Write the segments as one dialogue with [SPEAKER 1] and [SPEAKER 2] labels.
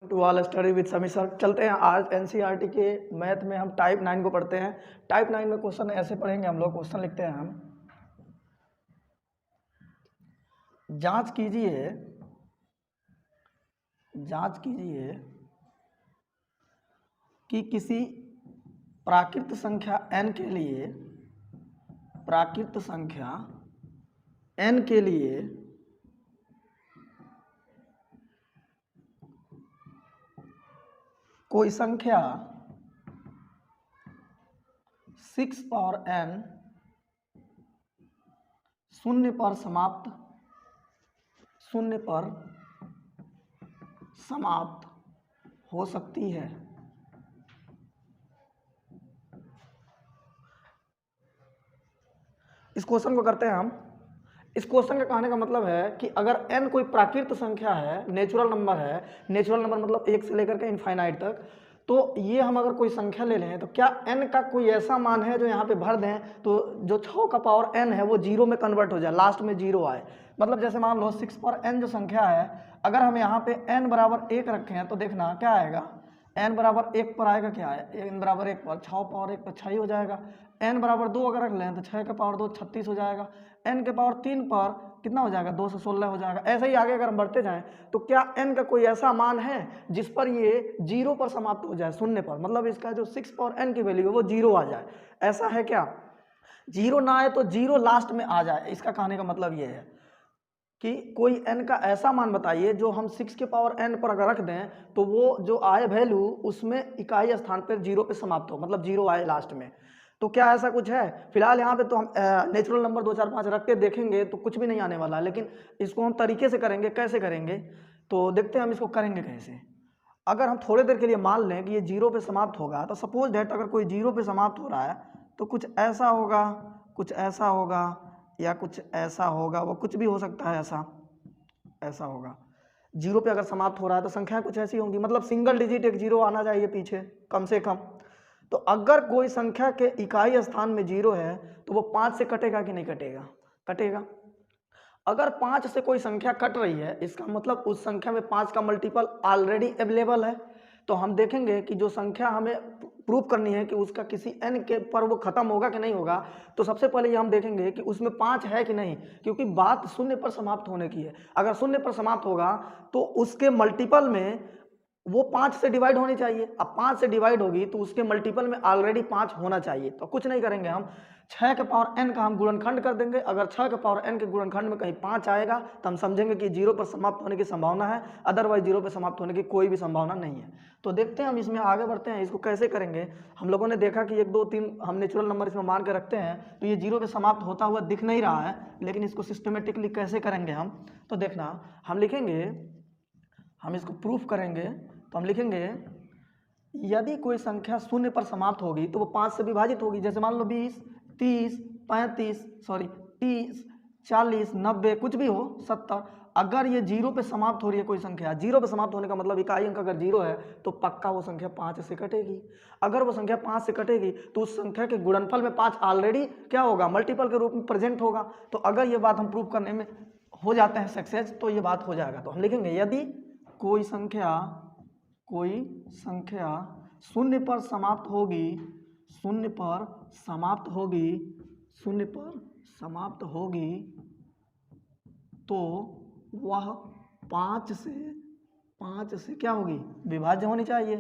[SPEAKER 1] To all study with समी sir. चलते हैं आज एनसीईआरटी के मैथ में हम टाइप 9 को पढ़ते हैं। टाइप 9 में क्वेश्चन ऐसे पढ़ेंगे हम लोग। क्वेश्चन लिखते हैं हम, जांच कीजिए कि किसी प्राकृत संख्या n के लिए कोई संख्या 6 पावर n शून्य पर समाप्त हो सकती है। इस क्वेश्चन को करते हैं हम। इस क्वेश्चन का कहने का मतलब है कि अगर n कोई प्राकृत संख्या है, नेचुरल नंबर है, नेचुरल नंबर मतलब 1 से लेकर के इनफाइनाइट तक, तो ये हम अगर कोई संख्या ले लें तो क्या n का कोई ऐसा मान है जो यहाँ पे भर दें तो जो 6 का पावर n है वो 0 में कन्वर्ट हो जाए, लास्ट में 0 आए। मतलब जैसे मान लो 6 पावर n जो संख्या है, अगर हम यहाँ पे n बराबर 1 रखें तो देखना क्या आएगा, n बराबर 1 पर आएगा क्या है, n बराबर 1 पर 6 पावर 1 पर 6 ही हो जाएगा। n बराबर 2 अगर रख लें तो 6 का पावर 2 36 हो जाएगा। n के पावर 3 पर कितना हो जाएगा, 2 से 16 हो जाएगा। ऐसे ही आगे अगर हम बढ़ते जाएं तो क्या n का कोई ऐसा मान है जिस पर ये 0 पर समाप्त हो जाए, शून्य पर, मतलब इसका जो 6 पावर n की वैल्यू है वो 0 आ जाए। ऐसा है क्या? 0 ना आए तो 0 लास्ट में आ जाए। इसका कहने का मतलब ये है कि कोई n का ऐसा मान बताइए जो हम 6 के पावर n पर अगर रख दें तो वो जो आए वैल्यू उसमें इकाई स्थान पर 0 पे समाप्त हो, मतलब 0 आए लास्ट में। तो क्या ऐसा कुछ है? फिलहाल यहाँ पे तो हम नेचुरल नंबर 2 4 5 रख के देखेंगे तो कुछ भी नहीं आने वाला है, लेकिन इसको हम तरीके से करेंगे। कैसे करेंगे तो देखते हैं हम इसको करेंगे कैसे। अगर हम थोड़ी देर के लिए मान लें कि ये 0 पे समाप्त होगा, तो सपोज दैट अगर कोई 0 पे समाप्त हो रहा है तो कुछ ऐसा होगा, कुछ ऐसा होगा या कुछ ऐसा होगा, वो कुछ भी हो सकता है। ऐसा होगा। 0 पे अगर समाप्त हो रहा है तो संख्या कुछ ऐसी होंगी, मतलब सिंगल डिजिट एक 0 आना चाहिए पीछे कम से कम। तो अगर कोई संख्या के इकाई स्थान में 0 है तो वो 5 से कटेगा कि नहीं कटेगा? कटेगा। अगर 5 से कोई संख्या कट रही है, इसका मतलब उस संख्या में 5 का मल्टीपल ऑलरेडी अवेलेबल है। तो हम देखेंगे कि जो संख्या हमें प्रूव करनी है कि उसका किसी n के पर वो खत्म होगा कि नहीं होगा, तो सबसे पहले ये हम देखेंगे कि उसमें 5 है कि नहीं, क्योंकि बात शून्य पर समाप्त होने की है। अगर शून्य पर समाप्त होगा तो उसके मल्टीपल में वो 5 से डिवाइड होनी चाहिए। अब 5 से डिवाइड होगी तो उसके मल्टीपल में ऑलरेडी 5 होना चाहिए। तो कुछ नहीं करेंगे हम, 6 के पावर n का हम गुणनखंड कर देंगे। अगर 6 के पावर n के गुणनखंड में कहीं 5 आएगा तो हम समझेंगे कि 0 पर समाप्त होने की संभावना है, अदरवाइज 0 पर समाप्त होने की कोई भी संभावना नहीं है। तो देखते हैं हम इसमें आगे बढ़ते हैं। इसको कैसे करेंगे? हम लोगों ने देखा कि 1 2 3 हम नेचुरल नंबर इसमें मान के रखते हैं, तो ये 0 पे समाप्त होता हुआ दिख नहीं रहा है, लेकिन इसको सिस्टमेटिकली कैसे करेंगे हम, तो देखना हम लिखेंगे, हम इसको प्रूफ करेंगे। तो हम लिखेंगे यदि कोई संख्या शून्य पर समाप्त होगी तो वो 5 से विभाजित होगी। जैसे मान लो 20 30 35 30 40 90 कुछ भी हो, 70। अगर ये 0 पे समाप्त हो रही है कोई संख्या, 0 पे समाप्त होने का मतलब इकाई अंक अगर 0 है तो पक्का वो संख्या 5 से कटेगी। अगर वो संख्या 5 से कटेगी तो उस संख्या के गुणनफल में 5 ऑलरेडी क्या होगा, मल्टीपल के रूप में प्रेजेंट होगा। तो अगर ये बात हम प्रूव करने में हो जाते हैं सक्सेस तो ये बात हो जाएगा। तो हम लिखेंगे यदि कोई संख्या शून्य पर समाप्त होगी तो वह 5 से क्या होगी, विभाज्य होनी चाहिए,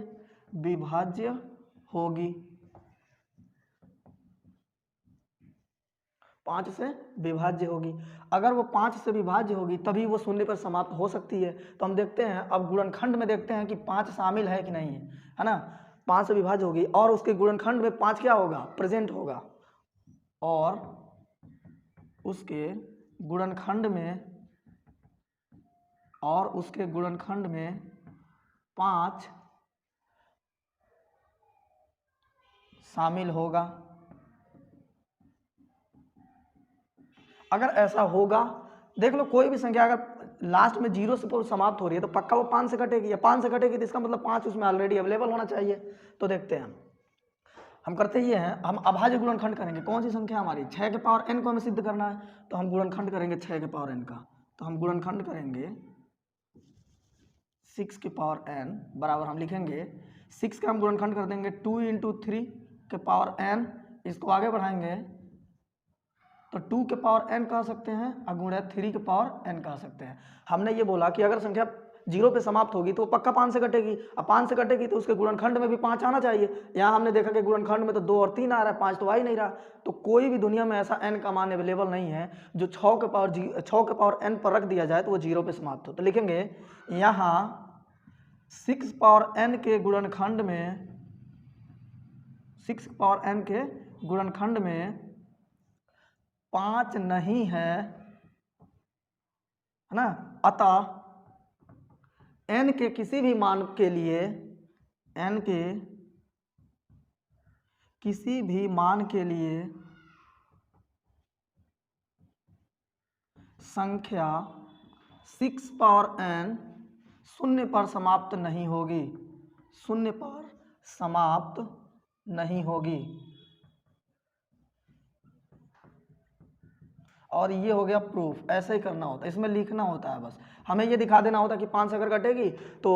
[SPEAKER 1] विभाज्य होगी। 5 से विभाज्य होगी। अगर वो 5 से विभाज्य होगी तभी वो शून्य पर समाप्त हो सकती है। तो हम देखते हैं अब गुणनखंड में देखते हैं कि 5 शामिल है कि नहीं है ना। 5 से विभाज्य होगी और उसके गुणनखंड में 5 क्या होगा, प्रेजेंट होगा, और उसके गुणनखंड में 5 शामिल होगा। अगर ऐसा होगा, देख लो कोई भी संख्या अगर लास्ट में 0 से समाप्त हो रही है तो पक्का वो 5 से कटेगी, या 5 से कटेगी तो इसका मतलब 5 उसमें ऑलरेडी अवेलेबल होना चाहिए। तो देखते हैं हम करते ये हैं, हम अभाज्य गुणनखंड करेंगे। कौन सी संख्या हमारी, 6 के पावर n को हमें सिद्ध करना है, तो हम गुणनखंड करेंगे 6 के पावर n का। तो हम गुणनखंड करेंगे 6 के पावर n बराबर हम लिखेंगे 6 का हम गुणनखंड कर देंगे 2 इंटू 3 के पावर n, इसको आगे बढ़ाएंगे तो 2 के पावर n कह सकते हैं और गुणा 3 के पावर n कह सकते हैं। हमने ये बोला कि अगर संख्या 0 पे समाप्त होगी तो पक्का 5 से कटेगी, अब 5 से कटेगी तो उसके गुणनखंड में भी 5 आना चाहिए। यहाँ हमने देखा कि गुणनखंड में तो 2 और 3 आ रहा है, 5 तो आ ही नहीं रहा। तो कोई भी दुनिया में ऐसा n का मान अवेलेबल नहीं है जो 6 के पावर n पर रख दिया जाए तो वो 0 पे समाप्त हो। तो लिखेंगे यहाँ 6 पावर n के गुणनखंड में 6 पावर n के गुणनखंड में 5 नहीं है ना, अतः n के किसी भी मान के लिए n के किसी भी मान के लिए संख्या 6 पावर n शून्य पर समाप्त नहीं होगी, शून्य पर समाप्त नहीं होगी। और ये हो गया प्रूफ। ऐसे ही करना होता है, इसमें लिखना होता है, बस हमें ये दिखा देना होता है कि 5 अगर कटेगी तो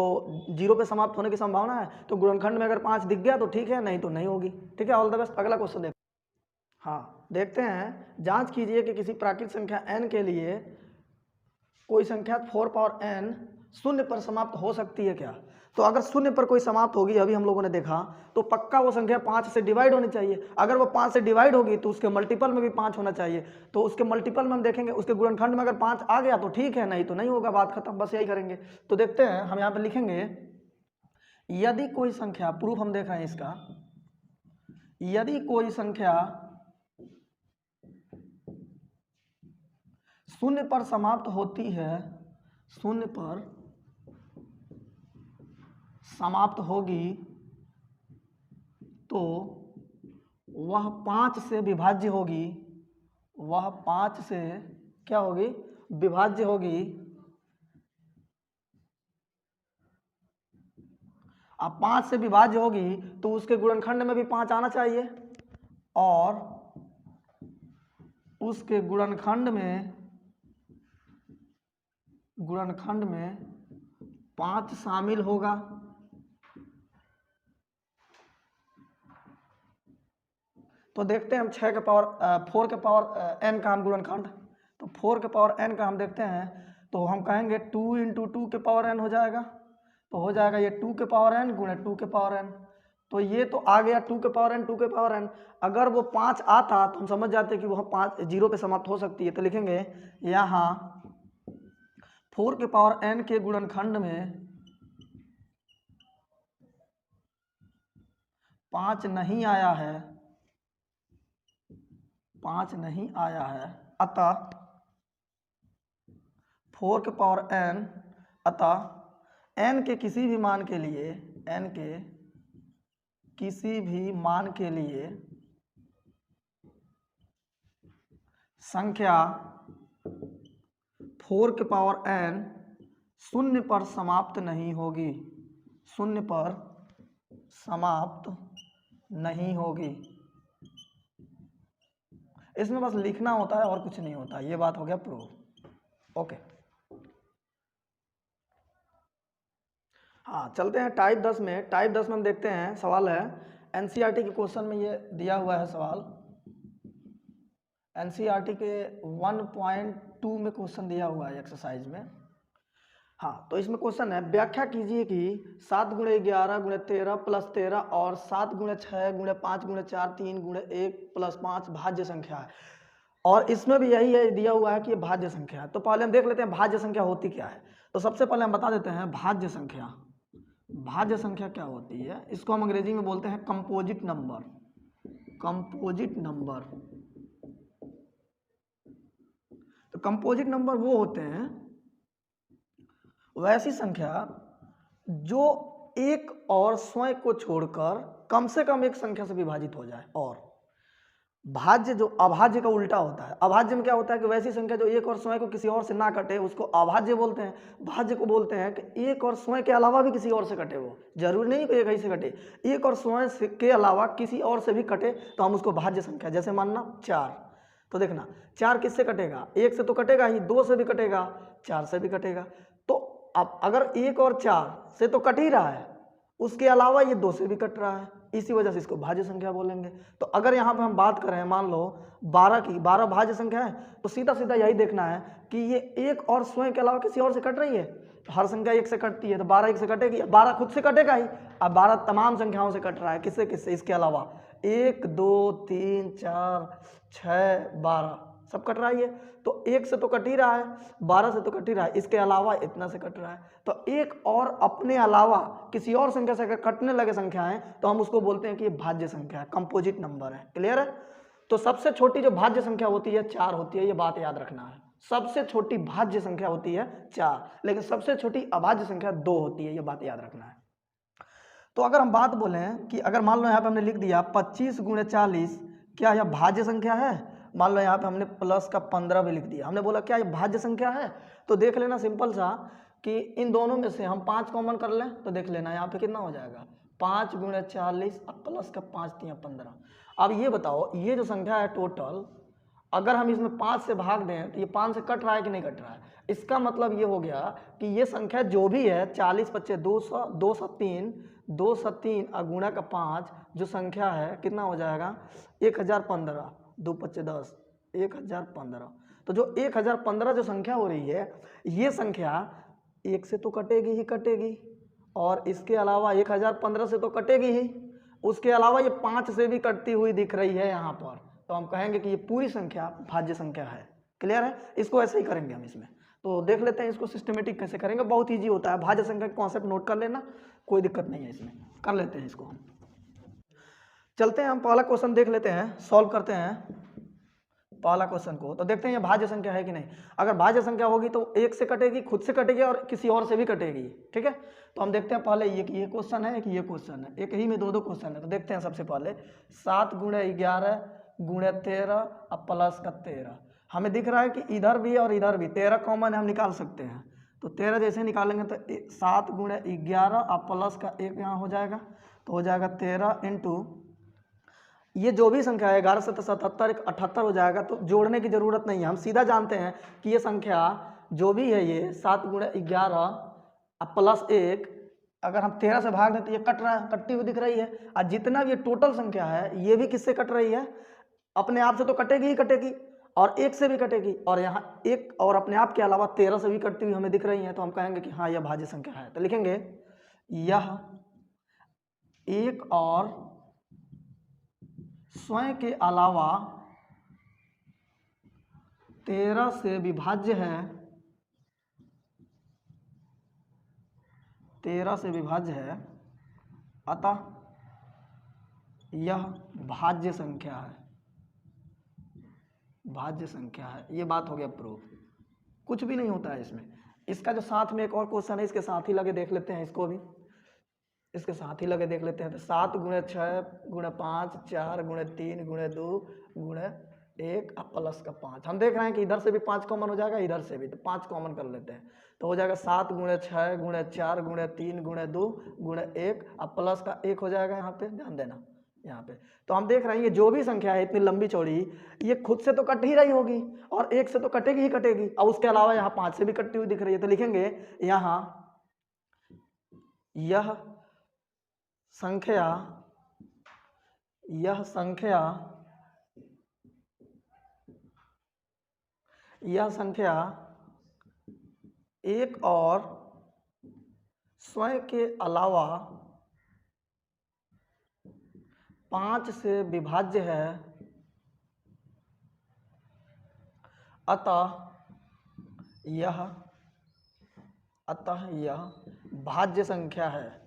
[SPEAKER 1] 0 पे समाप्त होने की संभावना है, तो गुणनखंड में अगर 5 दिख गया तो ठीक है, नहीं तो नहीं होगी। ठीक है, ऑल द बेस्ट। अगला क्वेश्चन देखते हैं। हाँ देखते हैं, जांच कीजिए कि किसी प्राकृत संख्या n के लिए कोई संख्या 4 पावर n शून्य पर समाप्त हो सकती है क्या। तो अगर शून्य पर कोई समाप्त होगी, अभी हम लोगों ने देखा, तो पक्का वो संख्या 5 से डिवाइड होनी चाहिए। अगर वो 5 से डिवाइड होगी तो उसके मल्टीपल में भी 5 होना चाहिए। तो उसके मल्टीपल में हम देखेंगे, उसके गुणनखंड में अगर 5 आ गया तो ठीक है, नहीं तो नहीं होगा, बात खत्म, बस यही करेंगे। तो देखते हैं, हम यहाँ पे लिखेंगे यदि कोई संख्या, प्रूफ हम देख रहे हैं इसका, यदि कोई संख्या शून्य पर समाप्त होती है, शून्य पर समाप्त होगी तो वह 5 से विभाज्य होगी, वह 5 से क्या होगी, विभाज्य होगी। अब 5 से विभाज्य होगी तो उसके गुणनखंड में भी 5 आना चाहिए, और उसके गुणनखंड में 5 शामिल होगा। तो देखते हैं हम 4 के पावर n का हम गुणनखंड, तो 4 के पावर n का हम देखते हैं, तो हम कहेंगे 2 इंटू 2 के पावर n हो जाएगा, तो हो जाएगा ये 2 के पावर n गुणे 2 के पावर n। तो ये तो आ गया 2 के पावर n, 2 के पावर n। अगर वो 5 आता तो हम समझ जाते कि वह 5 0 पे समाप्त हो सकती है। तो लिखेंगे यहाँ 4 के पावर n के गुणनखंड में 5 नहीं आया है, 5 नहीं आया है, अतः 4 के पावर n, अतः n के किसी भी मान के लिए, n के किसी भी मान के लिए संख्या 4 के पावर n शून्य पर समाप्त नहीं होगी, शून्य पर समाप्त नहीं होगी। इसमें बस लिखना होता है और कुछ नहीं होता। ये बात हो गया प्रूफ। ओके, हाँ चलते हैं टाइप 10 में। टाइप 10 में हम देखते हैं, सवाल है एनसीईआरटी के क्वेश्चन में ये दिया हुआ है सवाल, एनसीईआरटी के 1.2 में क्वेश्चन दिया हुआ है एक्सरसाइज में। हाँ तो इसमें क्वेश्चन है, व्याख्या कीजिए कि 7 गुणे 11 गुणे 13 प्लस 13 और 7 गुणे 6 गुणे 5 गुणे 4 3 गुणे 1 प्लस 5 भाज्य संख्या है। और इसमें भी यही है, दिया हुआ है कि ये भाज्य संख्या है। तो पहले हम देख लेते हैं भाज्य संख्या होती क्या है। तो सबसे पहले हम बता देते हैं भाज्य संख्या, भाज्य संख्या क्या होती है। इसको हम अंग्रेजी में बोलते हैं कंपोजिट नंबर, कंपोजिट नंबर। तो कंपोजिट नंबर वो होते हैं वैसी संख्या जो एक और स्वयं को छोड़कर कम से कम एक संख्या से विभाजित हो जाए। और भाज्य जो अभाज्य का उल्टा होता है, अभाज्य में क्या होता है कि वैसी संख्या जो एक और स्वयं को किसी और से ना कटे उसको अभाज्य बोलते हैं। भाज्य को बोलते हैं कि एक और स्वयं के अलावा भी किसी और से कटे, वो जरूरी नहीं कि एक ही से कटे, एक और स्वयं के अलावा किसी और से भी कटे तो हम उसको भाज्य संख्या। जैसे मानना 4, तो देखना 4 किससे कटेगा, 1 से तो कटेगा ही, 2 से भी कटेगा, 4 से भी कटेगा। तो अब अगर 1 और 4 से तो कट ही रहा है, उसके अलावा ये 2 से भी कट रहा है, इसी वजह से इसको भाज्य संख्या बोलेंगे। तो अगर यहाँ पे हम बात करें मान लो 12 की, 12 भाज्य संख्या है, तो सीधा सीधा यही देखना है कि ये 1 और स्वयं के अलावा किसी और से कट रही है, तो हर संख्या 1 से कटती है, तो 12 1 से कटेगी, 12 खुद से कटेगा ही। अब 12 तमाम संख्याओं से कट रहा है, किससे किससे, इसके अलावा 1 2 3 4 6 12 सब कट रहा है ये, तो 1 से तो कट ही रहा है, 12 से तो कट ही रहा है, इसके अलावा इतना से कट रहा है। तो एक और अपने अलावा किसी और संख्या से अगर कटने लगे संख्याएं तो हम उसको बोलते हैं कि ये भाज्य संख्या है, कंपोजिट नंबर है। क्लियर है? तो सबसे छोटी जो भाज्य संख्या होती है 4 होती है, ये बात याद रखना है। सबसे छोटी भाज्य संख्या होती है 4, लेकिन सबसे छोटी अभाज्य संख्या 2 होती है, ये बात याद रखना है। तो अगर हम बात बोलें कि अगर मान लो यहाँ पे हमने लिख दिया 25 × 40, क्या यह भाज्य संख्या है? मान लो यहाँ पे हमने प्लस का 15 भी लिख दिया, हमने बोला क्या ये भाज्य संख्या है? तो देख लेना सिंपल सा कि इन दोनों में से हम 5 कॉमन कर लें तो देख लेना यहाँ पे कितना हो जाएगा, 5 × 40 अब प्लस का 5 × 15। अब ये बताओ ये जो संख्या है टोटल, अगर हम इसमें 5 से भाग दें तो ये 5 से कट रहा है कि नहीं कट रहा है? इसका मतलब ये हो गया कि ये संख्या जो भी है 40 25 200 2 से 3 गुणा का 5 जो संख्या है कितना हो जाएगा, 1015, 2 25 10, 1015। तो जो 1015 जो संख्या हो रही है, ये संख्या 1 से तो कटेगी ही कटेगी, और इसके अलावा 1015 से तो कटेगी ही, उसके अलावा ये 5 से भी कटती हुई दिख रही है यहाँ पर, तो हम कहेंगे कि ये पूरी संख्या भाज्य संख्या है। क्लियर है? इसको ऐसे ही करेंगे हम इसमें। तो देख लेते हैं इसको सिस्टमेटिक कैसे करेंगे, बहुत ईजी होता है, भाज्य संख्या का कॉन्सेप्ट नोट कर लेना, कोई दिक्कत नहीं है इसमें, कर लेते हैं इसको हम। चलते हैं हम पहला क्वेश्चन देख लेते हैं, सॉल्व करते हैं पहला क्वेश्चन को, तो देखते हैं ये भाज्य संख्या है कि नहीं। अगर भाज्य संख्या होगी तो 1 से कटेगी, खुद से कटेगी और किसी और से भी कटेगी। ठीक है, तो हम देखते हैं पहले ये क्वेश्चन है, एक ये क्वेश्चन है, एक ही में 2 क्वेश्चन है। तो देखते हैं सबसे पहले 7 × 11 × 13 अब प्लस का 13, हमें दिख रहा है कि इधर भी और इधर भी 13 कॉमन है, हम निकाल सकते हैं। तो 13 जैसे निकालेंगे तो 7 × 11 अब प्लस का 1 यहाँ हो जाएगा, तो हो जाएगा 13 इंटू ये जो भी संख्या है 11 से 77 78 हो जाएगा। तो जोड़ने की जरूरत नहीं है, हम सीधा जानते हैं कि ये संख्या जो भी है ये 7 × 11 अब प्लस 1, अगर हम 13 से भाग दें तो ये कट रहा है, कटती हुई दिख रही है। और जितना भी ये टोटल संख्या है ये भी किससे कट रही है, अपने आप से तो कटेगी ही कटेगी, और 1 से भी कटेगी, और यहाँ 1 और अपने आप के अलावा 13 से भी कटती हुई हमें दिख रही है। तो हम कहेंगे कि हाँ यह भाज्य संख्या है। तो लिखेंगे यह 1 और स्वयं के अलावा 13 से विभाज्य है, 13 से विभाज्य है, अतः यह भाज्य संख्या है, भाज्य संख्या है। ये बात हो गया प्रूफ, कुछ भी नहीं होता है इसमें। इसका जो साथ में एक और क्वेश्चन है, इसके साथ ही लगे देख लेते हैं, इसको भी इसके साथ ही लगे देख लेते हैं। तो 7 × 6 × 5 4 × 3 × 2 × 1 अब प्लस का 5, हम देख रहे हैं कि इधर से भी 5 कॉमन हो जाएगा, इधर से भी, तो 5 कॉमन कर लेते हैं। तो हो जाएगा 7 × 6 × 4 × 3 × 2 × 1 अब प्लस का 1 हो जाएगा। यहाँ पे ध्यान देना, यहाँ पे तो हम देख रहे हैं ये जो भी संख्या है इतनी लंबी चौड़ी, ये खुद से तो कट ही रही होगी और 1 से तो कटेगी ही कटेगी, और उसके अलावा यहाँ 5 से भी कटती हुई दिख रही है। तो लिखेंगे यहाँ यह संख्या 1 और स्वयं के अलावा 5 से विभाज्य है, अतः यह भाज्य संख्या है।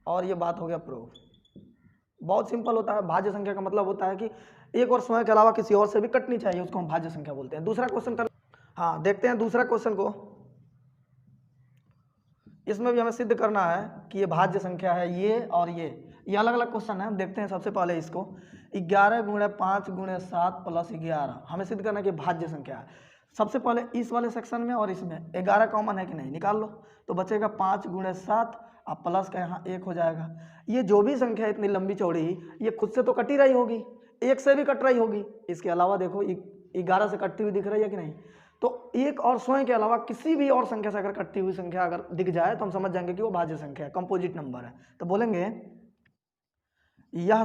[SPEAKER 1] और ये बात हो गया प्रूफ। बहुत सिंपल होता है, भाज्य संख्या का मतलब होता है कि 1 और स्वयं के अलावा किसी और से भी कटनी चाहिए, उसको हम भाज्य संख्या बोलते हैं। दूसरा क्वेश्चन कर, हाँ देखते हैं दूसरा क्वेश्चन को। इसमें भी हमें सिद्ध करना है कि ये भाज्य संख्या है, ये और ये अलग अलग क्वेश्चन है। हम देखते हैं सबसे पहले इसको, 11 × 5 × 7 + 11 हमें सिद्ध करना है कि भाज्य संख्या है। सबसे पहले इस वाले सेक्शन में और इसमें 11 कॉमन है कि नहीं, निकाल लो। तो बचेगा 5 × 7 अब प्लस का यहाँ 1 हो जाएगा। ये जो भी संख्या है इतनी लंबी चौड़ी, ये खुद से तो कट ही रही होगी, 1 से भी कट रही होगी, इसके अलावा देखो 11 से कटती हुई दिख रही है कि नहीं। तो एक और स्वयं के अलावा किसी भी और संख्या से अगर कटती हुई संख्या अगर दिख जाए तो हम समझ जाएंगे कि वो भाज्य संख्या है, कंपोजिट नंबर है। तो बोलेंगे यह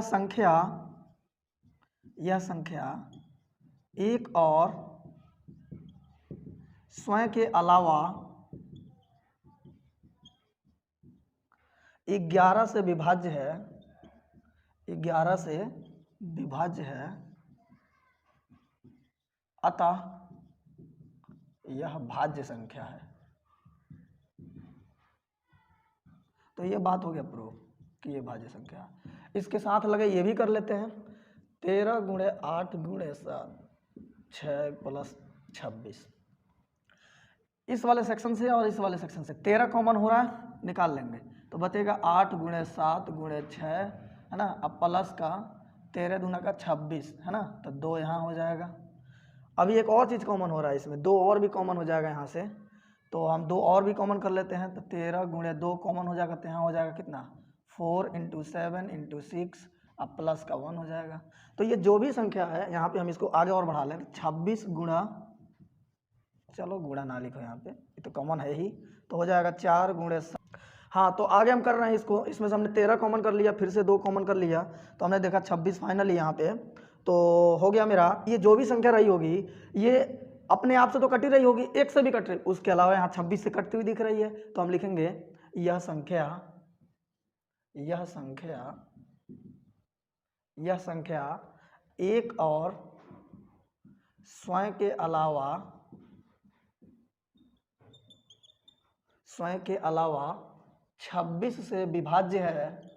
[SPEAKER 1] संख्या एक और स्वयं के अलावा 11 से विभाज्य है, 11 से विभाज्य है, अतः यह भाज्य संख्या है। तो ये बात हो गया प्रूव कि ये भाज्य संख्या है। इसके साथ लगे ये भी कर लेते हैं, 13 गुणे 8 गुणे 7 6 प्लस 26। इस वाले सेक्शन से और इस वाले सेक्शन से 13 कॉमन हो रहा है, निकाल लेंगे तो बचेगा 8 गुणे 7 गुणे 6 है ना, अब प्लस का 13 दूना का 26 है ना, तो 2 यहाँ हो जाएगा। अभी एक और चीज़ कॉमन हो रहा है इसमें, 2 और भी कॉमन हो जाएगा यहाँ से, तो हम 2 और भी कॉमन कर लेते हैं। तो 13 गुणे 2 कॉमन हो जाएगा, तो यहाँ हो जाएगा कितना 4 × 7 × 6, अब प्लस का 1 हो जाएगा। तो ये जो भी संख्या है यहाँ पे हम इसको आगे और बढ़ा लें, 26 गुणा, चलो गुणा ना लिखो यहाँ पे, ये तो कॉमन है ही, तो हो जाएगा 4 गुणे 7। हाँ, तो आगे हम कर रहे हैं इसको, इसमें से हमने 13 कॉमन कर लिया, फिर से 2 कॉमन कर लिया, तो हमने देखा 26 फाइनली यहाँ पे। तो हो गया मेरा, ये जो भी संख्या रही होगी ये अपने आप से तो कटी रही होगी, एक से भी कट रही, उसके अलावा यहाँ 26 से कटती हुई दिख रही है, तो हम लिखेंगे यह संख्या एक और स्वयं के अलावा 26 से विभाज्य है,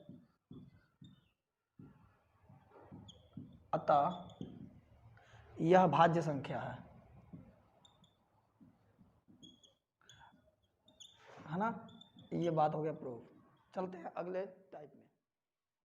[SPEAKER 1] अतः यह भाज्य संख्या है ना। ये बात हो गया प्रूफ। चलते हैं अगले टाइप में।